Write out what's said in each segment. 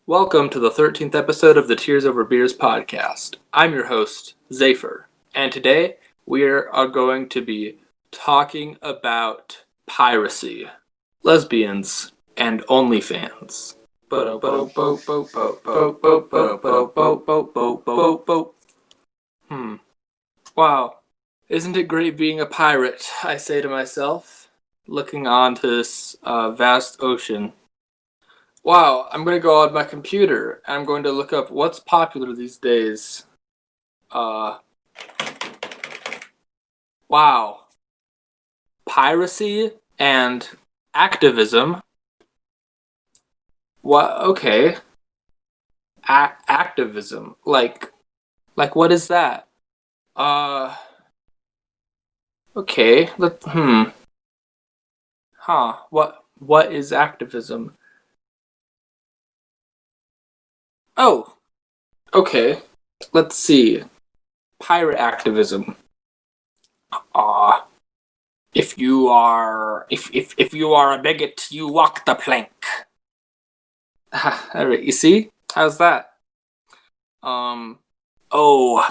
Welcome to the 13th episode of the Tears Over Beers podcast. I'm your host, Zafer, and today we are going to be talking about piracy, lesbians, and OnlyFans. Wow. Isn't it great being a pirate, I say to myself, looking onto this vast ocean. Wow, I'm going to go on my computer and I'm going to look up what's popular these days. Wow. Piracy and activism. What? Okay. Activism. Like what is that? Uh, okay. Huh. What is activism? Oh, okay. Let's see. Pirate activism. Uh, if you are a bigot, you walk the plank. All right, you see? How's that? Um, oh,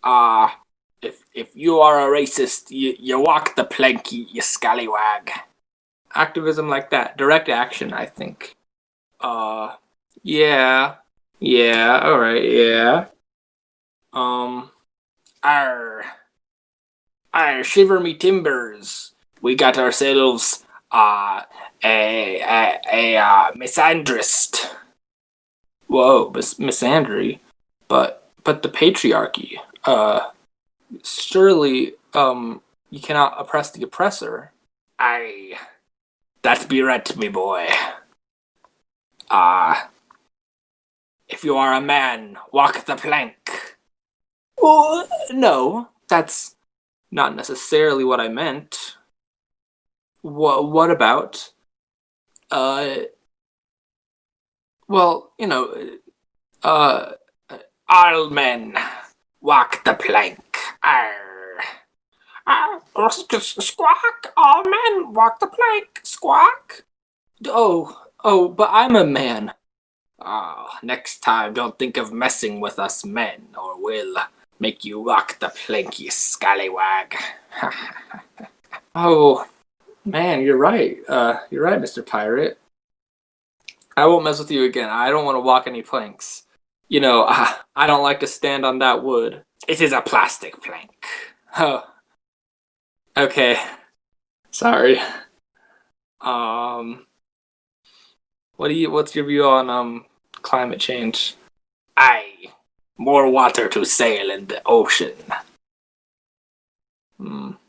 uh, if you are a racist, you walk the plank, you scallywag. Activism like that, direct action, I think. Uh, yeah, yeah, all right, yeah. Um, arr, shiver me timbers. We got ourselves a misandrist. Whoa, misandry, but the patriarchy. Surely you cannot oppress the oppressor. Aye, that be right, me boy. Ah, if you are a man, walk the plank. Oh, no, that's not necessarily what I meant. What about? Uh, well, uh, all men walk the plank. Arr. Squawk! All men walk the plank. Squawk! Oh, but I'm a man. Oh, next time don't think of messing with us men, or we'll make you walk the plank, you scallywag. Oh, man, you're right. You're right, Mr. Pirate. I won't mess with you again. I don't want to walk any planks. I don't like to stand on that wood. It is a plastic plank. Oh, okay. Sorry. Um, what's your view on climate change? Aye, more water to sail in the ocean.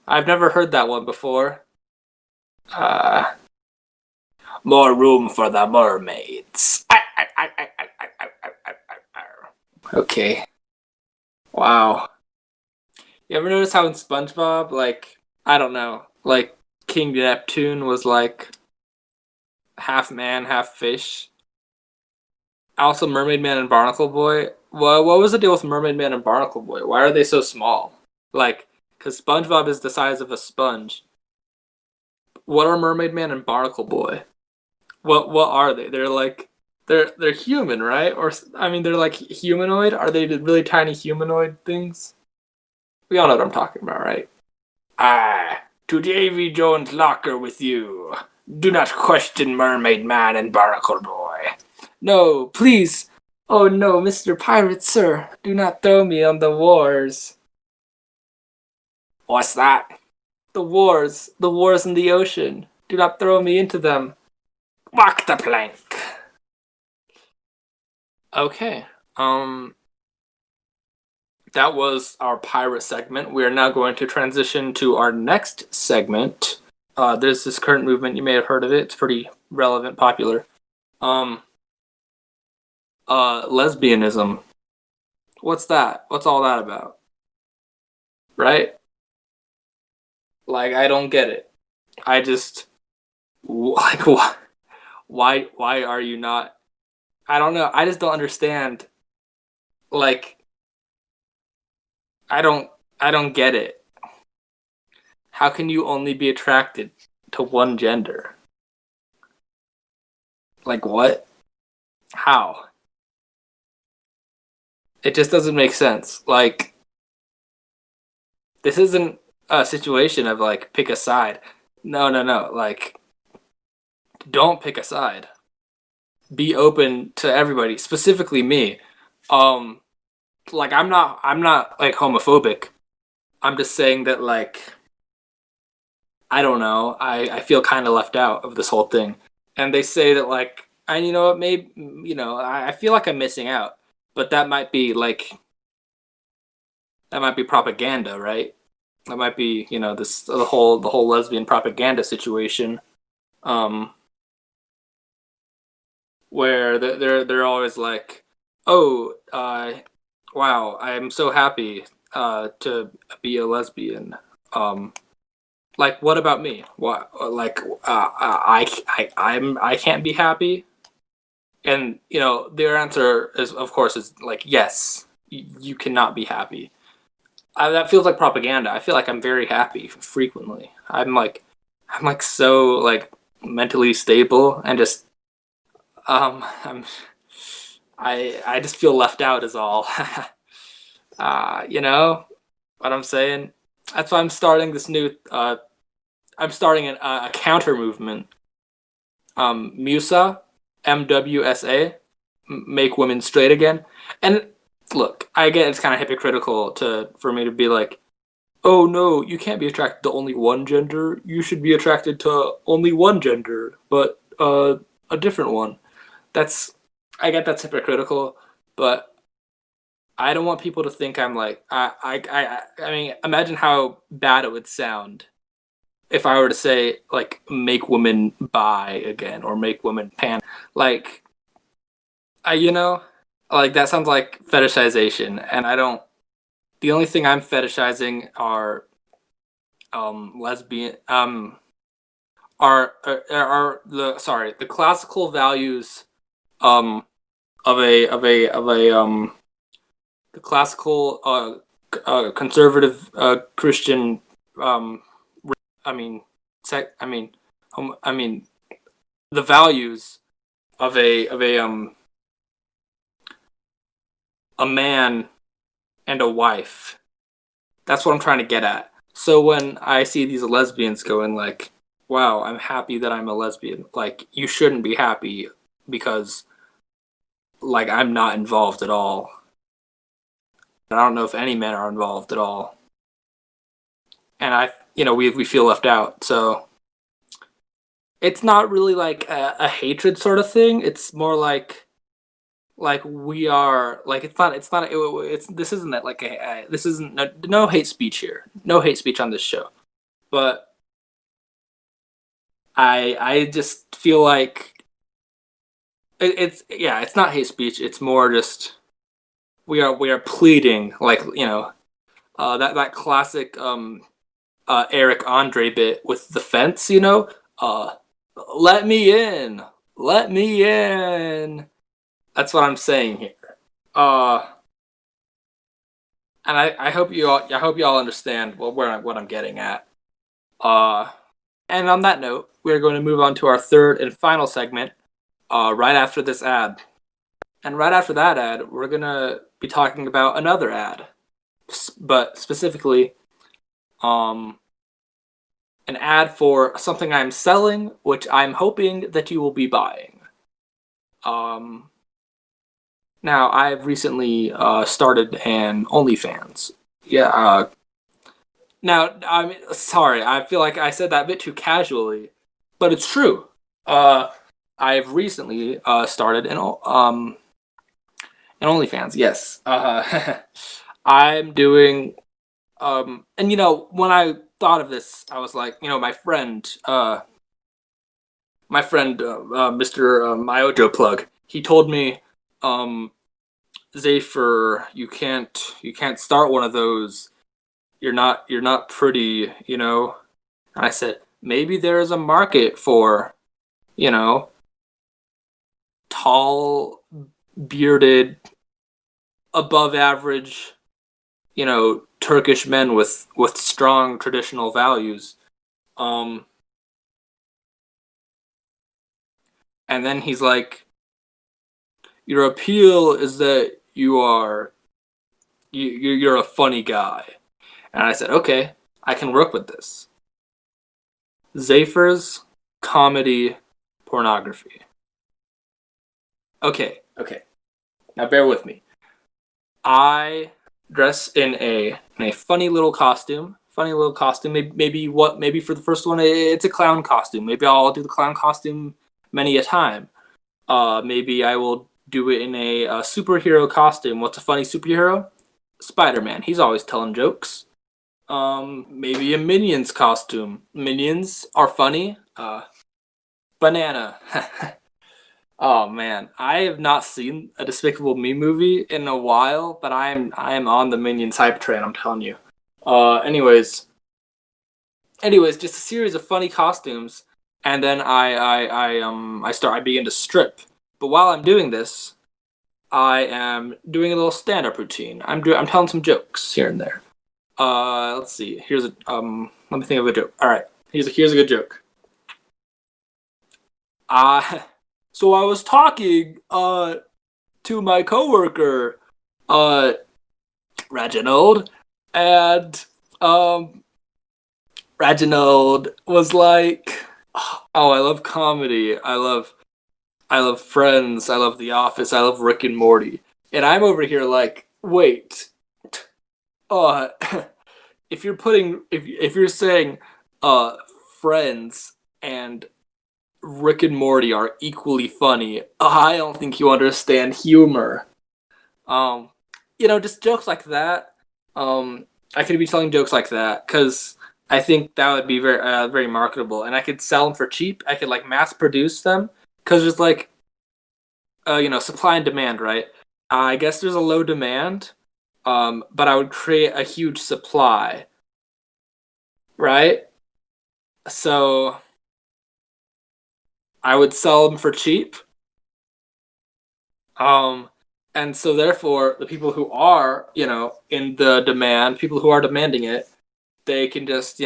I've never heard that one before. Uh, more room for the mermaids. Okay. Wow. You ever notice how in SpongeBob, like, I don't know, like King Neptune was like half man, half fish? Also, Mermaid Man and Barnacle Boy. What was the deal with Mermaid Man and Barnacle Boy? Why are they so small? Like, because SpongeBob is the size of a sponge. What are Mermaid Man and Barnacle Boy? What are they? They're human, right? Or I mean, they're like humanoid. Are they the really tiny humanoid things? We all know what I'm talking about, right? Ah, to Davy Jones' locker with you. Do not question Mermaid Man and Barnacle Boy. No, please. Oh no, Mr. Pirate, sir. Do not throw me on the wars. What's that? The wars. The wars in the ocean. Do not throw me into them. Walk the plank. Okay. Um, that was our pirate segment. We are now going to transition to our next segment. There's this current movement. You may have heard of it. It's pretty relevant, popular. Um, lesbianism. What's that? What's all that about? Right? Like, I don't get it. I just like why are you not? I don't know. I just don't understand. Like, I don't I don't get it. How can you only be attracted to one gender? Like what? How? It just doesn't make sense. Like, this isn't a situation of like pick a side. No, no, no. Like, don't pick a side. Be open to everybody, specifically me. Um, like I'm not like homophobic. I'm just saying that like I don't know. I feel kind of left out of this whole thing. And they say that like and you know what, maybe I feel like I'm missing out. But that might be propaganda, right? That might be, this the whole lesbian propaganda situation. Um where they're always like, "Oh, wow, I'm so happy to be a lesbian." Um like what about me? What like I can't be happy? And their answer is of course is like yes, you cannot be happy. That feels like propaganda. I feel like I'm very happy frequently. I'm like so like mentally stable and just I just feel left out is all. You know what I'm saying? That's why I'm starting this new I'm starting a counter movement. Musa, MWSA, make women straight again. And look, I get it's kind of hypocritical for me to be like, oh no, you can't be attracted to only one gender. You should be attracted to only one gender, but a different one. That's I get that's hypocritical, but I don't want people to think I'm like I mean, imagine how bad it would sound if I were to say like make women bi again or make women pan. Like I like that sounds like fetishization, and I don't. The only thing I'm fetishizing are lesbian are the sorry the classical values um of a the classical conservative Christian um I mean I mean I mean the values of a man and a wife. That's what I'm trying to get at. So when I see these lesbians going like, "Wow, I'm happy that I'm a lesbian." Like you shouldn't be happy because like I'm not involved at all. I don't know if any men are involved at all. And we feel left out. So it's not really like a hatred sort of thing. It's more like we are like it's this isn't that like this isn't no hate speech here. No hate speech on this show. But I just feel like it's yeah, it's not hate speech. It's more just we are pleading like that classic Eric Andre bit with the fence, uh let me in, let me in. That's what I'm saying here. Uh and I hope you all understand what I'm getting at. Uh and on that note, we're going to move on to our third and final segment right after this ad. And right after that ad, we're going to be talking about another ad, but specifically um an ad for something I'm selling, which I'm hoping that you will be buying. Um, Now, I've recently started an OnlyFans. Yeah. Now, I'm sorry. I feel like I said that a bit too casually, but it's true. Uh, I've recently started an OnlyFans. Yes. I'm doing. And when I thought of this, I was like, my friend, Mr. Myojo Plug, he told me, um, Zafer, you can't start one of those. You're not pretty, And I said, maybe there is a market for, you know, tall, bearded, above average, Turkish men with strong traditional values. Um, and then he's like, Your appeal is that you're a funny guy. And I said, okay, I can work with this. Zafer's comedy pornography. Okay. Now bear with me. I dress in a funny little costume. Funny little costume. Maybe for the first one it's a clown costume. Maybe I'll do the clown costume many a time. Maybe I will do it in a superhero costume. What's a funny superhero? Spider-Man. He's always telling jokes. Maybe a Minions costume. Minions are funny. Banana. Oh man, I have not seen a Despicable Me movie in a while, but I am on the Minions hype train. I'm telling you. Anyways, just a series of funny costumes, and then I begin to strip. But while I'm doing this, I am doing a little stand-up routine. I'm telling some jokes here and there. Let's see. Let me think of a joke. All right, here's a good joke. Uh so I was talking to my coworker, uh Reginald, and um Reginald was like, "Oh, I love comedy. I love Friends. I love The Office. I love Rick and Morty." And I'm over here like, "Wait. Uh if you're saying uh Friends and Rick and Morty are equally funny, I don't think you understand humor." Um, just jokes like that. I could be telling jokes like that because I think that would be very marketable, and I could sell them for cheap. I could like mass produce them because there's like supply and demand, right? I guess there's a low demand, but I would create a huge supply, right? So I would sell them for cheap. Um, and so therefore, the people who are, in the demand, people who are demanding it, they can just,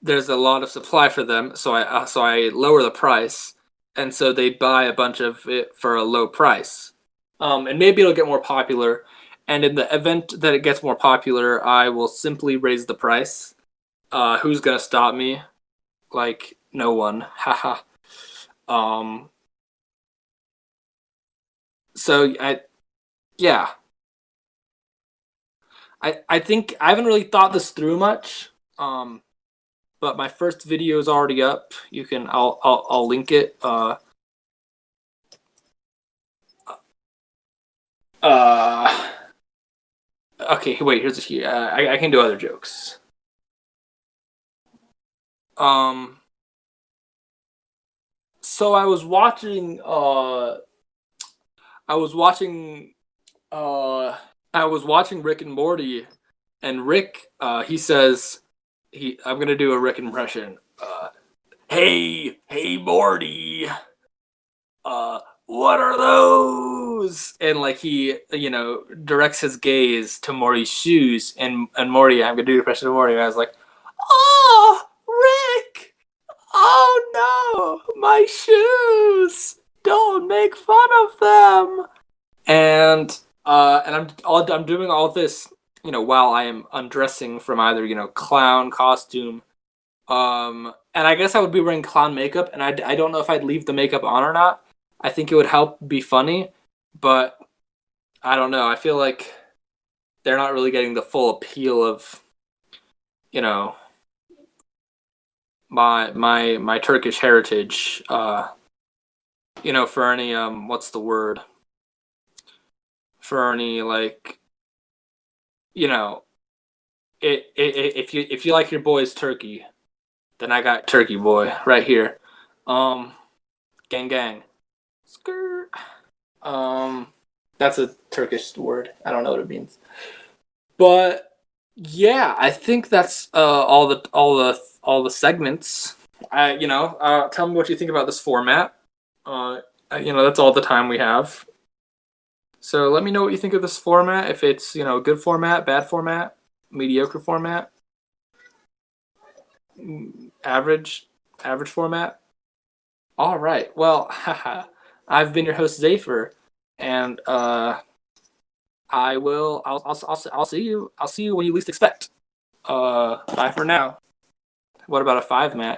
there's a lot of supply for them, so I lower the price, and so they buy a bunch of it for a low price. And maybe it'll get more popular, and in the event that it gets more popular, I will simply raise the price. Who's gonna stop me? Like no one. Haha. um. So yeah, I think I haven't really thought this through much. But my first video is already up. I'll link it. Uh, okay, wait. I can do other jokes. Um, so I was watching I was watching Rick and Morty, and Rick he says I'm gonna do a Rick impression. Hey Morty, what are those? And like he, directs his gaze to Morty's shoes, and Morty, I'm gonna do the impression of Morty, and I was like, "Oh, Rick! Oh no, my shoes! Don't make fun of them!" And I'm doing all this, while I am undressing from either clown costume, and I guess I would be wearing clown makeup, and I don't know if I'd leave the makeup on or not. I think it would help be funny, but I don't know. I feel like they're not really getting the full appeal of, you know, my Turkish heritage. For any what's the word? For any like, you know, if you like your boy's turkey, then I got Turkey Boy right here. Um, gang gang. Skirt. Um, that's a Turkish word. I don't know what it means. But yeah, I think that's all the segments. Tell me what you think about this format. That's all the time we have. So let me know what you think of this format. If it's good format, bad format, mediocre format, average, average format. All right. Well, haha. I've been your host Zafer, and I'll see you when you least expect. Bye for now. What about a 5, Matt?